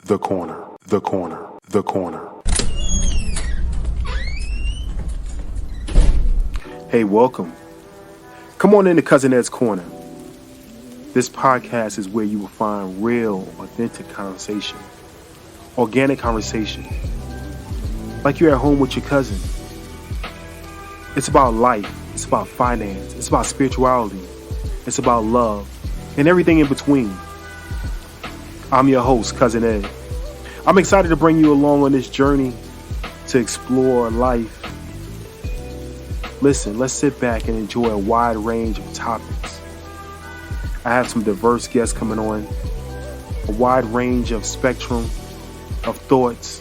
The corner, the corner, the corner. Hey, welcome. Come on into Cousin Ed's Corner. This podcast is where you will find real, authentic conversation, organic conversation, like you're at home with your cousin. It's about life, it's about finance, it's about spirituality, it's about love, and everything in between. I'm your host, Cousin Ed. I'm excited to bring you along on this journey to explore life. Listen, let's sit back and enjoy a wide range of topics. I have some diverse guests coming on, a wide range of spectrum of thoughts.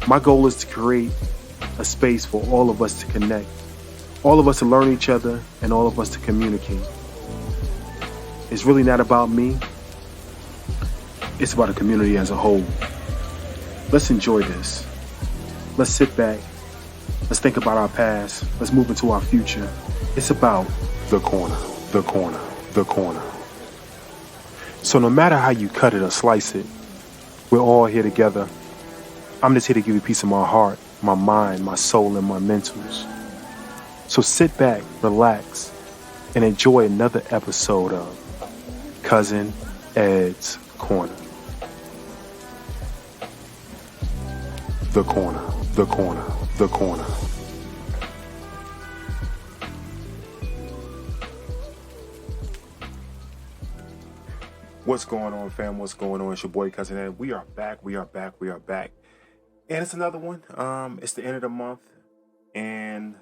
My goal is to create a space for all of us to connect, all of us to learn each other, and all of us to communicate. It's really not about me. It's about the community as a whole. Let's enjoy this. Let's sit back. Let's think about our past. Let's move into our future. It's about the corner, the corner, the corner. So no matter how you cut it or slice it, we're all here together. I'm just here to give you a piece of my heart, my mind, my soul, and my mentals. So sit back, relax, and enjoy another episode of Cousin Ed's Corner. The corner, the corner, the corner. What's going on, fam? What's going on? It's your boy, Cousin Ed. We are back. And it's another one. It's the end of the month, and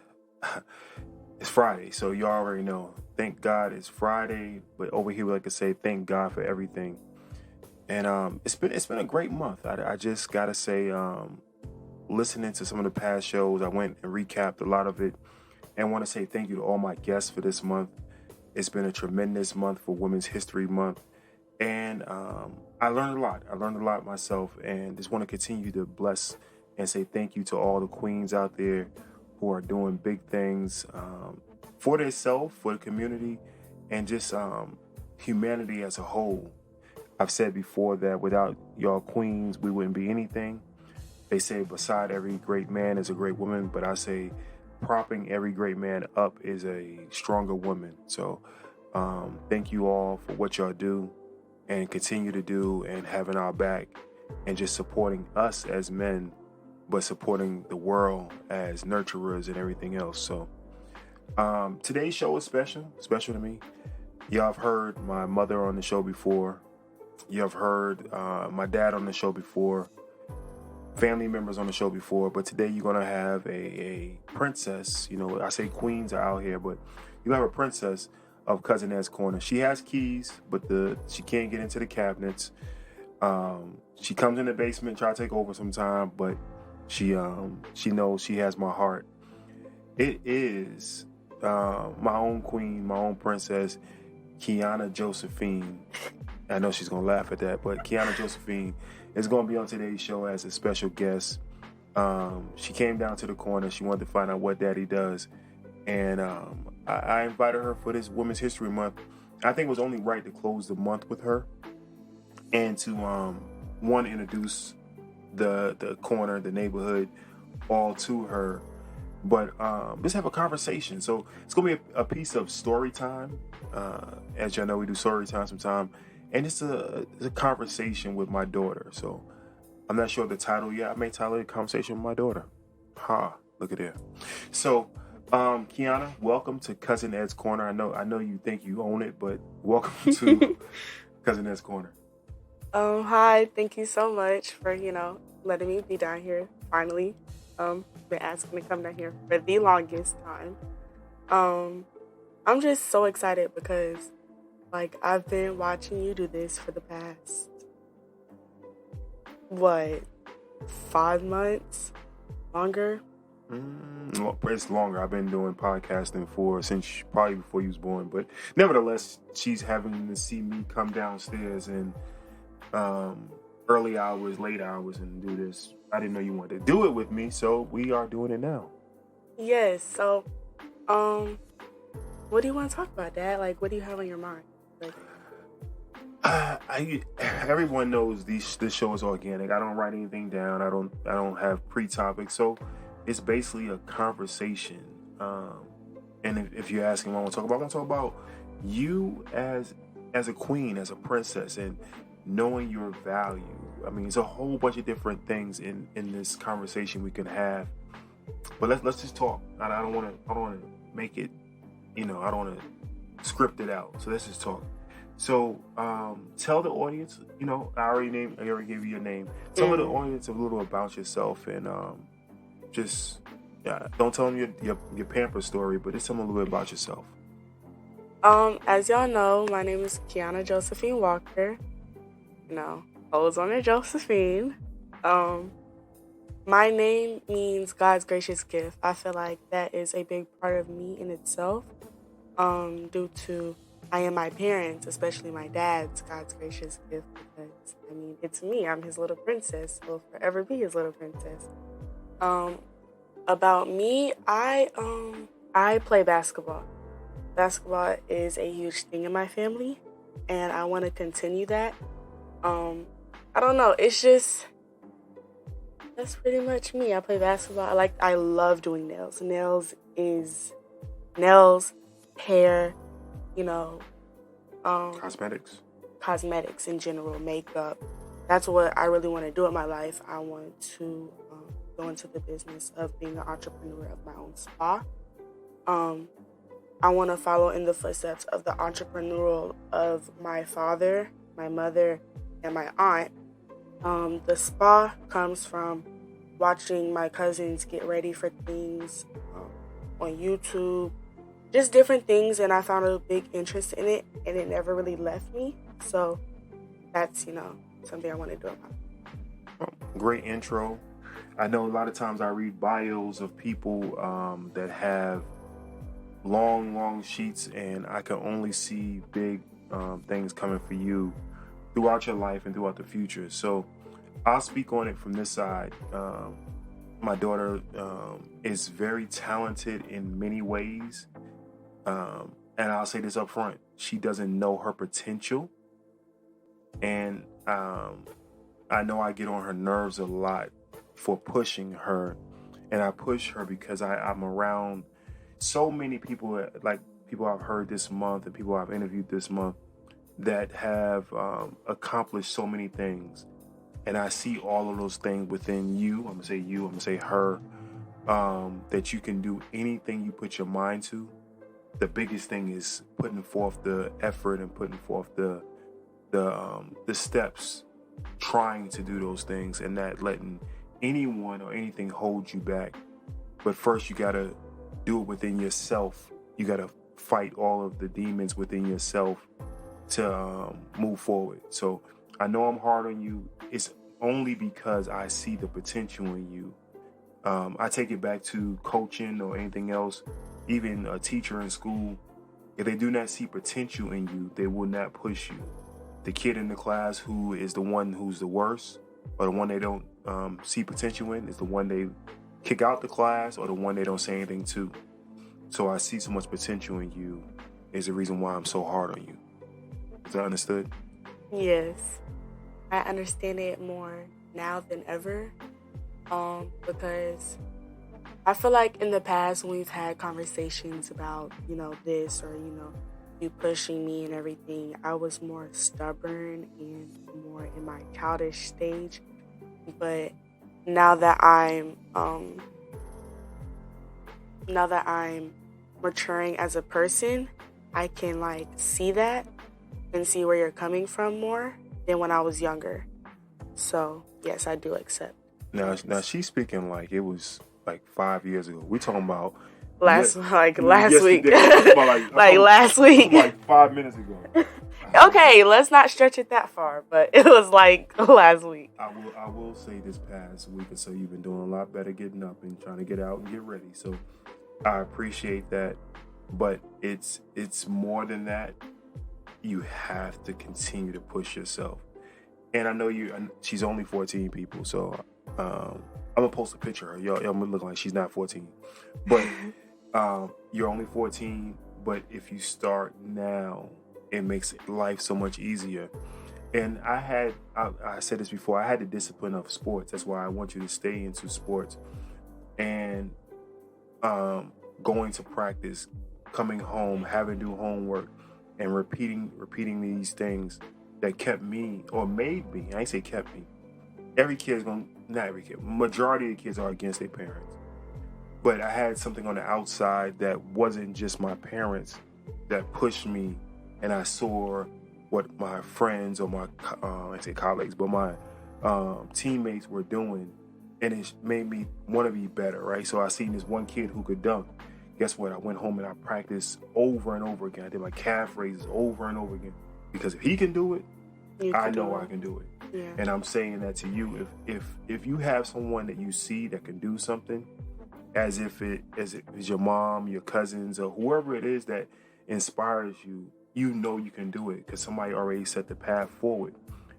it's Friday, so you already know. Thank God it's Friday, but over here we like to say thank God for everything. And it's been a great month. I just gotta say, listening to some of the past shows, I went and recapped a lot of it, and want to say thank you to all my guests for this month. It's been a tremendous month for Women's History Month, and I learned a lot. I learned a lot myself, and just want to continue to bless and say thank you to all the queens out there who are doing big things for themselves, for the community, and just humanity as a whole. I've said before that without y'all queens, we wouldn't be anything. They say beside every great man is a great woman, but I say propping every great man up is a stronger woman. So thank you all for what y'all do and continue to do, and having our back and just supporting us as men, but supporting the world as nurturers and everything else. So today's show is special to me. Y'all have heard my mother on the show before. You have heard my dad on the show before. Family members on the show before, but today you're gonna have a princess. You know, I say queens are out here, but you have a princess of Cousin Ed's Corner. She has keys, but she can't get into the cabinets. She comes in the basement, try to take over sometime, but she knows she has my heart. It is my own queen, my own princess, Keona Josephine. I know she's gonna laugh at that, but Keona Josephine is going to be on today's show as a special guest. She came down to the corner. She wanted to find out what Daddy does. And I invited her for this Women's History Month. I think it was only right to close the month with her and to, introduce the corner, the neighborhood, all to her. But just have a conversation. So it's going to be a piece of story time. As y'all know, we do story time sometime. And it's a conversation with my daughter. So I'm not sure the title yet. I may title it Conversation with My Daughter. Look at there. So, Keona, welcome to Cousin Ed's Corner. I know you think you own it, but welcome to Cousin Ed's Corner. Hi, thank you so much for, letting me be down here finally. Been asking to come down here for the longest time. I'm just so excited because I've been watching you do this for the past, 5 months? Longer? It's longer. I've been doing podcasting since probably before you was born. But nevertheless, she's having to see me come downstairs in early hours, late hours, and do this. I didn't know you wanted to do it with me, so we are doing it now. Yes, so, what do you want to talk about, Dad? What do you have on your mind? Everyone knows this show is organic. I don't write anything down. I don't have pre-topics. So it's basically a conversation. And if you're asking what I want to talk about, I want to talk about you as a queen, as a princess, and knowing your value. I mean, it's a whole bunch of different things in this conversation we can have. But let's just talk. I don't want to make it. I don't want to script it out. So let's just talk. So tell the audience. I already gave you your name. Tell the audience a little about yourself, and just don't tell them your pamper story, but just tell them a little bit about yourself. As y'all know, my name is Keona Josephine Walker. Holds on to Josephine. My name means God's gracious gift. I feel like that is a big part of me in itself, due to I am my parents, especially my dad's God's gracious gift, because, it's me. I'm his little princess. Will forever be his little princess. About me, I play basketball. Basketball is a huge thing in my family, and I want to continue that. I don't know. It's just, that's pretty much me. I play basketball. I love doing nails. Nails, hair, cosmetics in general, makeup. That's what I really want to do in my life. I want to go into the business of being an entrepreneur of my own spa. I want to follow in the footsteps of the entrepreneurial of my father, my mother, and my aunt. The spa comes from watching my cousins get ready for things on YouTube, just different things, and I found a big interest in it, and it never really left me. So that's, something I want to do about. Great intro. I know a lot of times I read bios of people that have long sheets, and I can only see big things coming for you throughout your life and throughout the future. So I'll speak on it from this side. My daughter is very talented in many ways. And I'll say this up front. She doesn't know her potential. And I know I get on her nerves a lot for pushing her. And I push her because I'm around so many people, like people I've heard this month and people I've interviewed this month, that have accomplished so many things. And I see all of those things within you. I'm going to say you, I'm going to say her, that you can do anything you put your mind to. The biggest thing is putting forth the effort and putting forth the steps, trying to do those things and not letting anyone or anything hold you back. But first you got to do it within yourself. You got to fight all of the demons within yourself to move forward. So I know I'm hard on you. It's only because I see the potential in you. I take it back to coaching or anything else. Even a teacher in school, if they do not see potential in you, they will not push you. The kid in the class who is the one who's the worst, or the one they don't see potential in, is the one they kick out the class, or the one they don't say anything to. So I see so much potential in you is the reason why I'm so hard on you. Is that understood? Yes. I understand it more now than ever, because I feel like in the past when we've had conversations about, this or, you pushing me and everything, I was more stubborn and more in my childish stage. But now that I'm maturing as a person, I can see that and see where you're coming from more than when I was younger. So yes, I do accept. Now she's speaking like it was 5 years ago. We're talking about last week. Last week. 5 minutes ago. Okay, let's not stretch it that far, but it was last week. I will say this past week or so you've been doing a lot better getting up and trying to get out and get ready. So I appreciate that. But it's more than that. You have to continue to push yourself. And I know she's only 14 people, so I'm gonna post a picture of her. Y'all look like she's not 14. But you're only 14, but if you start now it makes life so much easier. And I said this before, I had the discipline of sports. That's why I want you to stay into sports. And going to practice, coming home, having to do homework, and repeating these things that kept me, or made me. I ain't say kept me. Every kid's gonna, not every kid, majority of the kids are against their parents. But I had something on the outside that wasn't just my parents that pushed me, and I saw what my friends or my I say colleagues, but my teammates were doing, and it made me want to be better, right? So I seen this one kid who could dunk. Guess what? I went home and I practiced over and over again. I did my calf raises over and over again, because if he can do it, I know I can do it. Yeah. And I'm saying that to you. If you have someone that you see that can do something, as if it is your mom, your cousins, or whoever it is that inspires you, you know you can do it because somebody already set the path forward.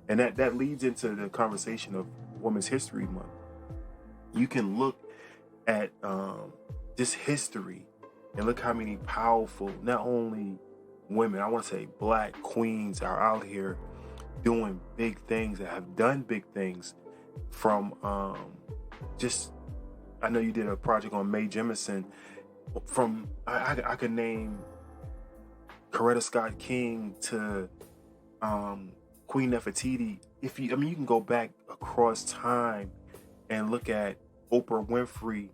And that leads into the conversation of Women's History Month. You can look at this history and look how many powerful, not only women, I want to say Black queens are out here doing big things, that have done big things. From I know you did a project on Mae Jemison. From I could name Coretta Scott King to Queen Nefertiti. You can go back across time and look at Oprah Winfrey,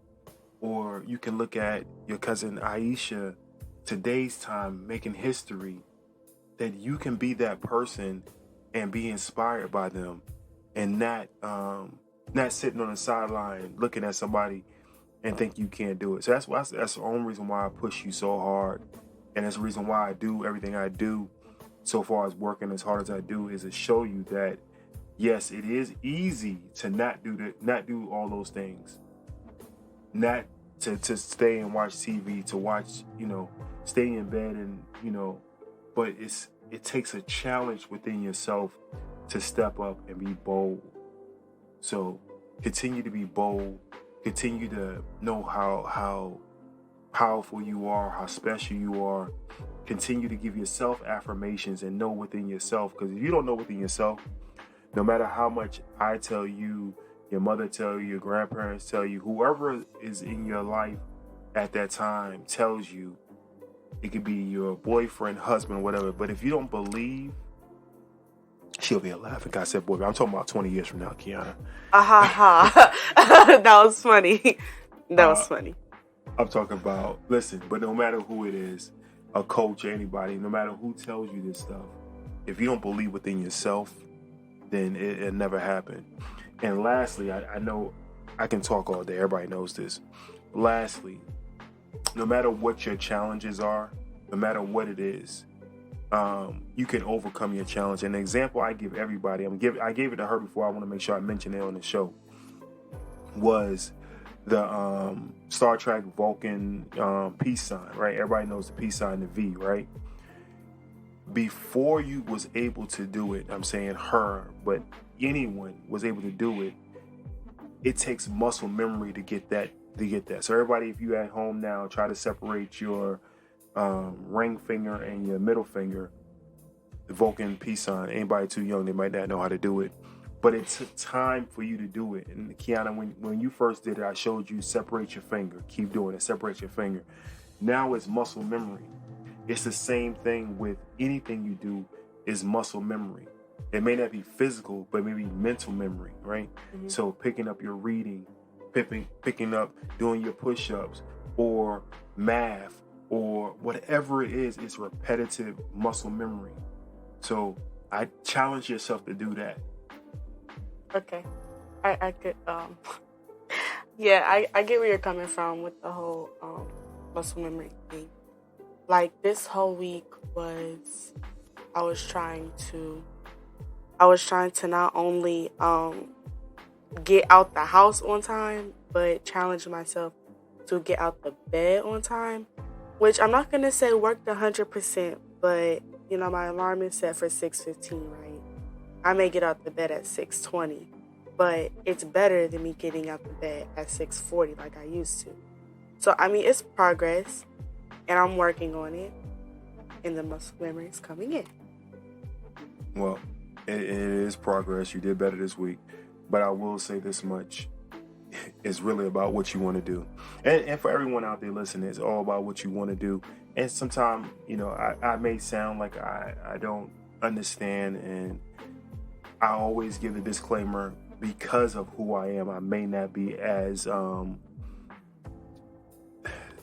or you can look at your cousin Aisha, today's time, making history. That you can be that person and be inspired by them, and not sitting on the sideline looking at somebody and think you can't do it. So that's the only reason why I push you so hard, and that's the reason why I do everything I do so far as working as hard as I do, is to show you that yes, it is easy to not do all those things, not to stay and watch TV, to watch, stay in bed and, but it takes a challenge within yourself to step up and be bold. So continue to be bold, continue to know how powerful you are, how special you are. Continue to give yourself affirmations and know within yourself, because if you don't know within yourself, no matter how much I tell you, your mother tell you, your grandparents tell you, whoever is in your life at that time tells you, it could be your boyfriend, husband, whatever. But if you don't believe, she'll be laughing. I said boyfriend. I'm talking about 20 years from now, Keona. That was funny. That was funny. I'm talking about, listen, but no matter who it is, a coach, anybody, no matter who tells you this stuff, if you don't believe within yourself, then it'll never happen. And lastly, I know I can talk all day. Everybody knows this. Lastly, no matter what your challenges are, no matter what it is, you can overcome your challenge. And the example I give everybody, I gave it to her before. I want to make sure I mention it on the show. Was the Star Trek Vulcan peace sign, right? Everybody knows the peace sign, the V, right? Before you was able to do it, I'm saying her, but anyone was able to do it, it takes muscle memory to get that. So everybody, if you at home now, try to separate your ring finger and your middle finger, the Vulcan peace sign. Anybody too young, they might not know how to do it. But it took time for you to do it. And Keona, when you first did it, I showed you separate your finger. Keep doing it. Separate your finger. Now it's muscle memory. It's the same thing with anything you do is muscle memory. It may not be physical, but maybe mental memory, right? Mm-hmm. So picking up your reading, picking up doing your push-ups or math or whatever it is, it's repetitive muscle memory. So I challenge yourself to do that. Okay. I could yeah, I get where you're coming from with the whole muscle memory thing. Like this whole week was I was trying to not only get out the house on time, but challenge myself to get out the bed on time, which I'm not gonna say worked 100%, but my alarm is set for 6:15, right? I may get out the bed at 6:20, but it's better than me getting out the bed at 6:40 like I used to. So, it's progress, and I'm working on it. and the muscle memory is coming in. Well, it is progress. You did better this week. But I will say this much. It's really about what you want to do. And for everyone out there listening, it's all about what you want to do. And sometimes, I may sound like I don't understand, and I always give the disclaimer because of who I am. I may not be as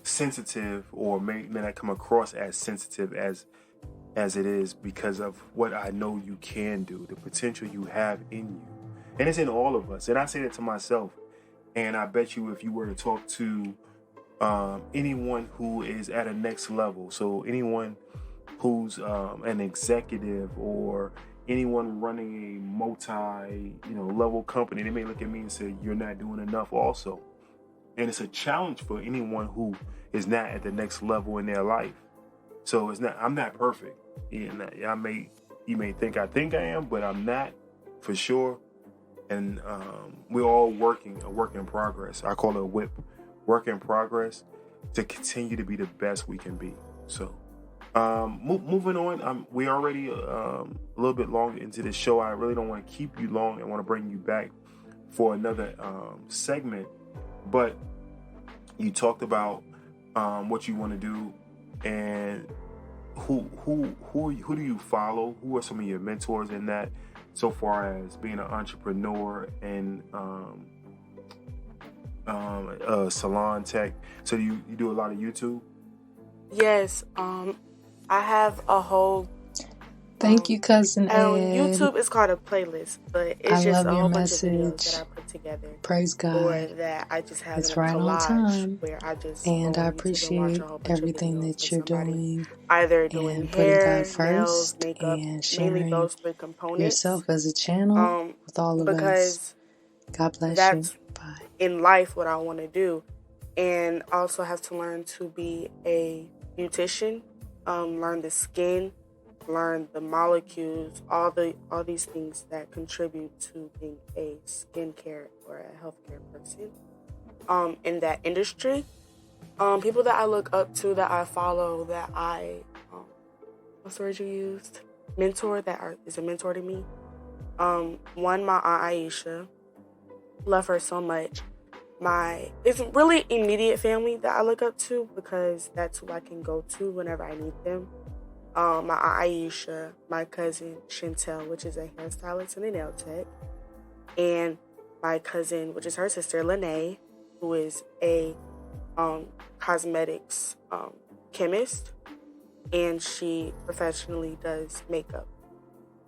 sensitive, or may not come across as sensitive as it is, because of what I know you can do, the potential you have in you. And it's in all of us. And I say that to myself. And I bet you if you were to talk to anyone who is at a next level, so anyone who's an executive, or anyone running a multi-level company, they may look at me and say, you're not doing enough also. And it's a challenge for anyone who is not at the next level in their life. So I'm not perfect. You may think I am, but I'm not, for sure. And we're all a work in progress. I call it a WIP, work in progress, to continue to be the best we can be. So moving on, we're already a little bit long into this show. I really don't want to keep you long. I want to bring you back for another segment. But you talked about what you want to do, and who do you follow? Who are some of your mentors in that, so far as being an entrepreneur and salon tech? So you do a lot of YouTube? Yes, I have a whole. Thank you, cousin Ed. On YouTube, it's called a playlist, but it's just a whole bunch of videos message. that I put together. Praise God. Or that I just have It's in a right on collage time. where I just And I go on YouTube and watch appreciate a whole bunch everything of videos that you're of somebody doing, either doing and putting hair, God first, nails, makeup, and mainly sharing those three components. yourself as a channel with all of us. Because God bless that's you. Bye. in life what I want to do. And also have to learn to be a beautician, learn the skin, learn the molecules, all these things that contribute to being a skincare or a healthcare person in that industry. People that I look up to, that I follow, that I what's the word you used? Mentor, is a mentor to me. One, my Aunt Aisha. Love her so much. It's really immediate family that I look up to, because that's who I can go to whenever I need them. My Aunt Aisha, my cousin Chantel, which is a hairstylist and a nail tech, and my cousin, which is her sister Lene, who is a cosmetics chemist, and she professionally does makeup.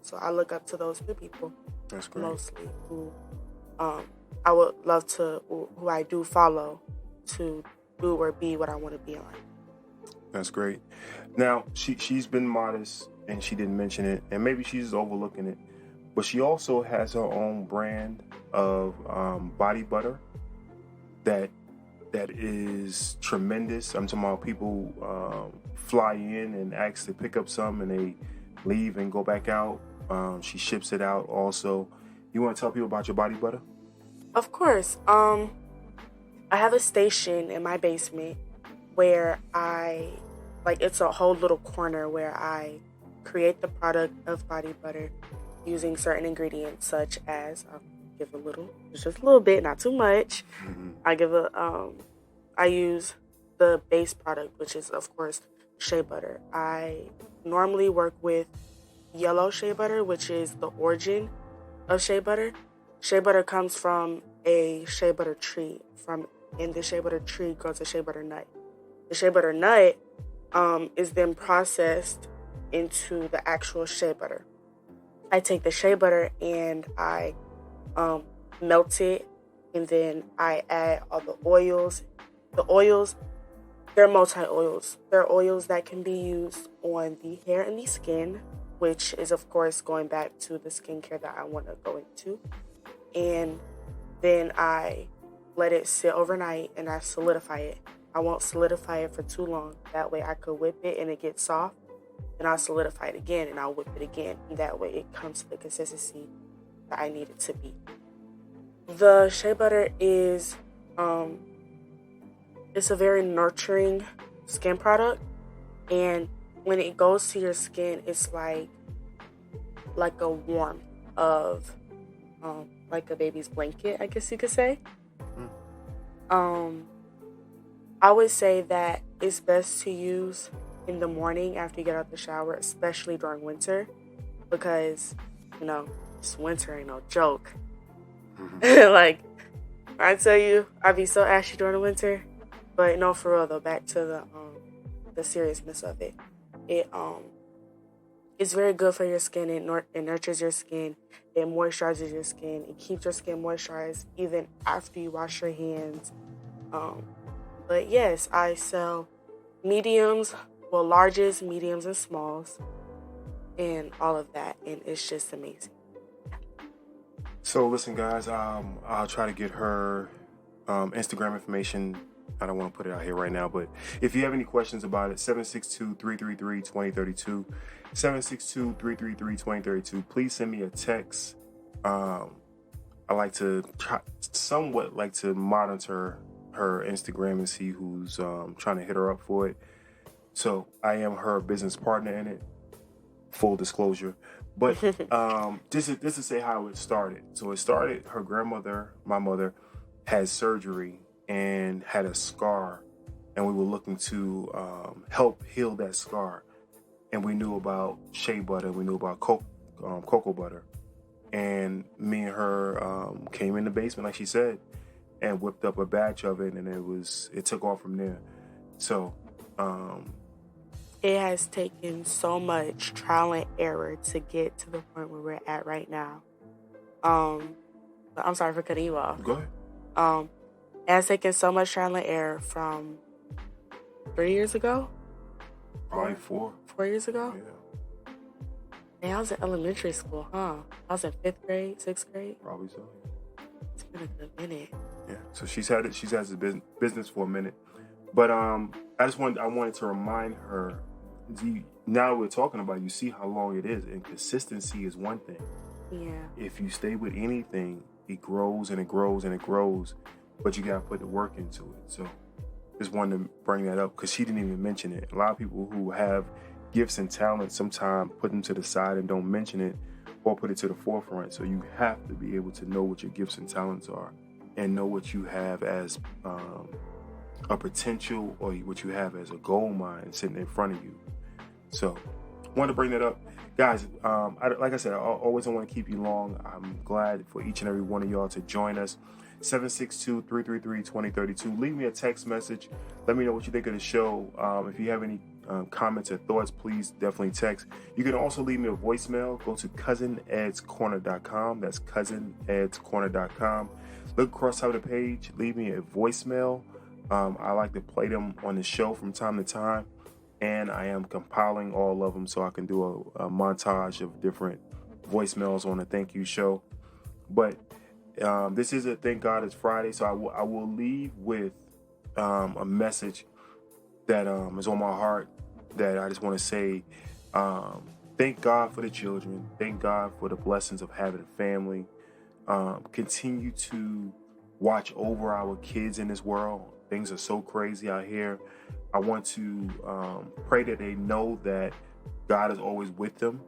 So I look up to those two people. That's great. Mostly, who I would love to, who I do follow to do or be what I want to be on. That's great. Now, she's been modest, and she didn't mention it, and maybe she's overlooking it, but she also has her own brand of body butter that is tremendous. I'm talking about people fly in and ask to pick up some, and they leave and go back out. She ships it out also. You want to tell people about your body butter? Of course. I have a station in my basement where it's a whole little corner where I create the product of body butter using certain ingredients, such as, I'll give just a little bit, not too much. Mm-hmm. I use the base product, which is, of course, shea butter. I normally work with yellow shea butter, which is the origin of shea butter. Shea butter comes from a shea butter tree. In the shea butter tree grows a shea butter nut. The shea butter nut is then processed into the actual shea butter. I take the shea butter and I melt it, and then I add all the oils. The oils, they're multi-oils. They're oils that can be used on the hair and the skin, which is, of course, going back to the skincare that I want to go into. And then I let it sit overnight and I solidify it. I won't solidify it for too long. That way I could whip it and it gets soft. Then I'll solidify it again and I'll whip it again. And that way it comes to the consistency that I need it to be. The shea butter is, it's a very nurturing skin product. And when it goes to your skin, it's like a warmth of like a baby's blanket, I guess you could say. I would say that it's best to use in the morning after you get out the shower, especially during winter, because this winter ain't no joke. Like, I tell you, I'd be so ashy during the winter. But no, for real though, back to the seriousness of it. It's very good for your skin. It nurtures your skin. It moisturizes your skin. It keeps your skin moisturized even after you wash your hands. But yes, I sell mediums, larges, mediums, and smalls, and all of that. And it's just amazing. So listen, guys, I'll try to get her Instagram information. I don't want to put it out here right now, but if you have any questions about it, 762-333-2032, 762-333-2032. Please send me a text. I somewhat like to monitor her Instagram and see who's trying to hit her up for it. So I am her business partner in it. Full disclosure. But just to say how it started. So it started, her grandmother, my mother, had surgery and had a scar. And we were looking to help heal that scar. And we knew about shea butter. We knew about cocoa butter. And me and her came in the basement, like she said, and whipped up a batch of it. And it took off from there. So... it has taken so much trial and error to get to the point where we're at right now. But I'm sorry for cutting you off. Go ahead. It has taken so much trial and error from 3 years ago. Probably 4 years ago. Yeah. Man, I was in elementary school, huh? I was in 5th grade, 6th grade. Probably so. It's been a good minute. Yeah. So she's had a business for a minute, but I wanted to remind her. Now we're talking about, you see how long it is, and consistency is one thing. Yeah. If you stay with anything, it grows and it grows and it grows, but you gotta put the work into it. So just wanted to bring that up because she didn't even mention it. A lot of people who have gifts and talents sometimes put them to the side and don't mention it or put it to the forefront. So you have to be able to know what your gifts and talents are and know what you have as a potential or what you have as a gold mine sitting in front of you. So, wanted to bring that up. Guys, like I said, I always don't want to keep you long. I'm glad for each and every one of y'all to join us. 762-333-2032. Leave me a text message. Let me know what you think of the show. If you have any comments or thoughts, please definitely text. You can also leave me a voicemail. Go to cousinedscorner.com. That's cousinedscorner.com. Look across top of the page. Leave me a voicemail. I like to play them on the show from time to time. And I am compiling all of them so I can do a montage of different voicemails on the thank you show. But this is a Thank God It's Friday, so I will leave with a message that is on my heart that I just want to say. Thank God for the children. Thank God for the blessings of having a family. Continue to watch over our kids in this world. Things are so crazy out here. I want to pray that they know that God is always with them,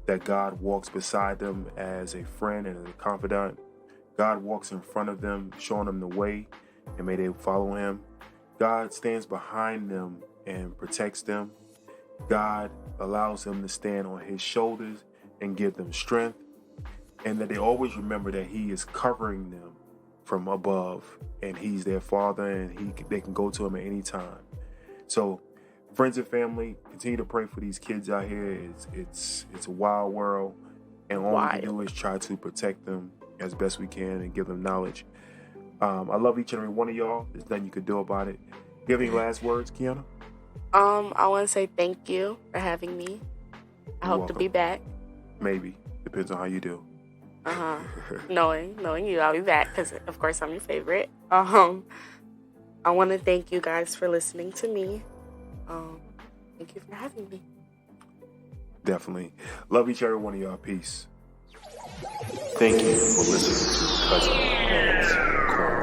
that God walks beside them as a friend and as a confidant. God walks in front of them, showing them the way, and may they follow him. God stands behind them and protects them. God allows them to stand on his shoulders and give them strength, and that they always remember that he is covering them from above, and he's their father, and they can go to him at any time. So, friends and family, continue to pray for these kids out here. It's a wild world, and all we can do is try to protect them as best we can and give them knowledge. I love each and every one of y'all. There's nothing you can do about it. You have any last words, Keona? I want to say thank you for having me. I hope to be back. Maybe. Depends on how you do. Knowing you, I'll be back because, of course, I'm your favorite. I want to thank you guys for listening to me. Thank you for having me. Definitely. Love each and every one of y'all. Peace. Thank you for listening to Cousin Ed's Corner.